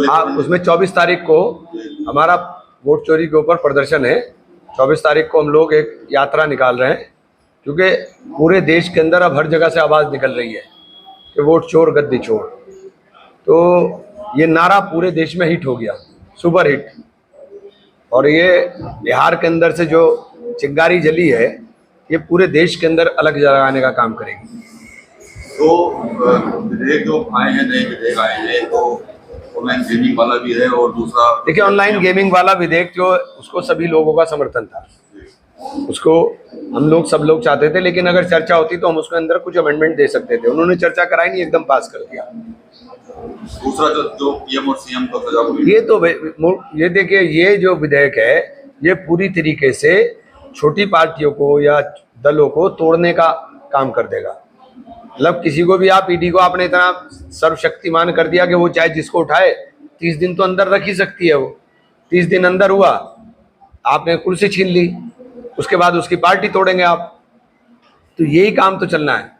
हाँ, उसमें 24 तारीख को हमारा वोट चोरी के ऊपर प्रदर्शन है। 24 तारीख को हम लोग एक यात्रा निकाल रहे हैं, क्योंकि पूरे देश के अंदर अब हर जगह से आवाज़ निकल रही है कि वोट चोर गद्दी चोर। तो ये नारा पूरे देश में हिट हो गया, सुपर हिट। और ये बिहार के अंदर से जो चिंगारी जली है, ये पूरे देश के अंदर अलग जगाने का काम करेगी। तो विधेयक जो आए हैं, नए विधेयक आए हैं, तो ऑनलाइन गेमिंग वाला भी है और दूसरा, देखिए, ऑनलाइन गेमिंग वाला विधेयक जो उसको सभी लोगों का समर्थन था, उसको हम लोग सब लोग चाहते थे, लेकिन अगर चर्चा होती तो हम उसके अंदर कुछ अमेंडमेंट दे सकते थे। उन्होंने चर्चा कराई नहीं, एकदम पास कर दिया। दूसरा जो पीएम और सीएम का सजा हुई, ये देखिए, ये जो विधेयक है, ये पूरी तरीके से छोटी पार्टियों को या दलों को तोड़ने का काम कर देगा। मतलब किसी को भी आप, ईडी को आपने इतना सर्वशक्तिमान कर दिया कि वो चाहे जिसको उठाए 30 दिन तो अंदर रख ही सकती है। वो 30 दिन अंदर हुआ, आपने कुर्सी छीन ली, उसके बाद उसकी पार्टी तोड़ेंगे आप। तो यही काम तो चलना है।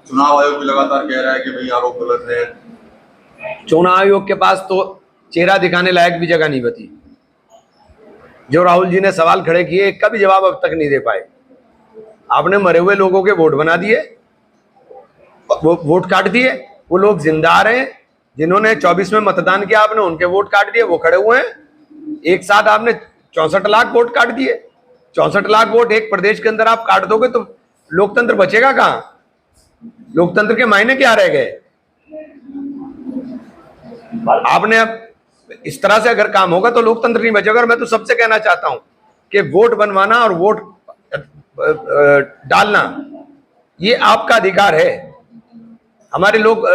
चुनाव आयोग भी लगातार कह रहा है कि भाई आरोप गलत है। चुनाव आयोग के पास तो चेहरा दिखाने लायक भी जगह नहीं बची। जो राहुल जी ने सवाल खड़े किए, एक का भी जवाब अब तक नहीं दे पाए। आपने मरे हुए लोगों के वोट बना दिए, वो वोट काट दिए। वो लोग जिंदा आ रहे हैं, जिन्होंने 24 में मतदान किया, आपने उनके वोट काट दिए, वो खड़े हुए हैं। एक साथ आपने 64 लाख वोट काट दिए। 64 लाख वोट एक प्रदेश के अंदर आप काट दोगे तो लोकतंत्र बचेगा कहां? लोकतंत्र के मायने क्या रह गए? आपने अब इस तरह से अगर काम होगा तो लोकतंत्र नहीं बचेगा। और मैं तो सबसे कहना चाहता हूं कि वोट बनवाना और वोट डालना ये आपका अधिकार है। हमारे लोग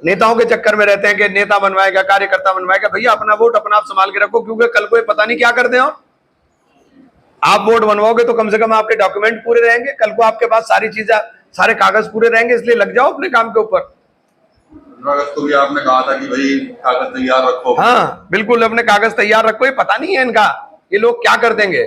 नेताओं के चक्कर में रहते हैं कि नेता बनवाएगा, कार्यकर्ता बनवाएगा। भैया, अपना वोट अपना आप संभाल के रखो, क्योंकि कल को ये पता नहीं क्या कर दें। और आप वोट बनवाओगे तो कम से कम आपके डॉक्यूमेंट पूरे रहेंगे, कल को आपके पास सारी चीजें, सारे कागज पूरे रहेंगे। इसलिए लग जाओ अपने काम के ऊपर। अगस्त को भी आपने कहा था कि भाई कागज तैयार रखो। हाँ, बिल्कुल, अपने कागज तैयार रखो। ये पता नहीं है इनका, ये लोग क्या कर देंगे।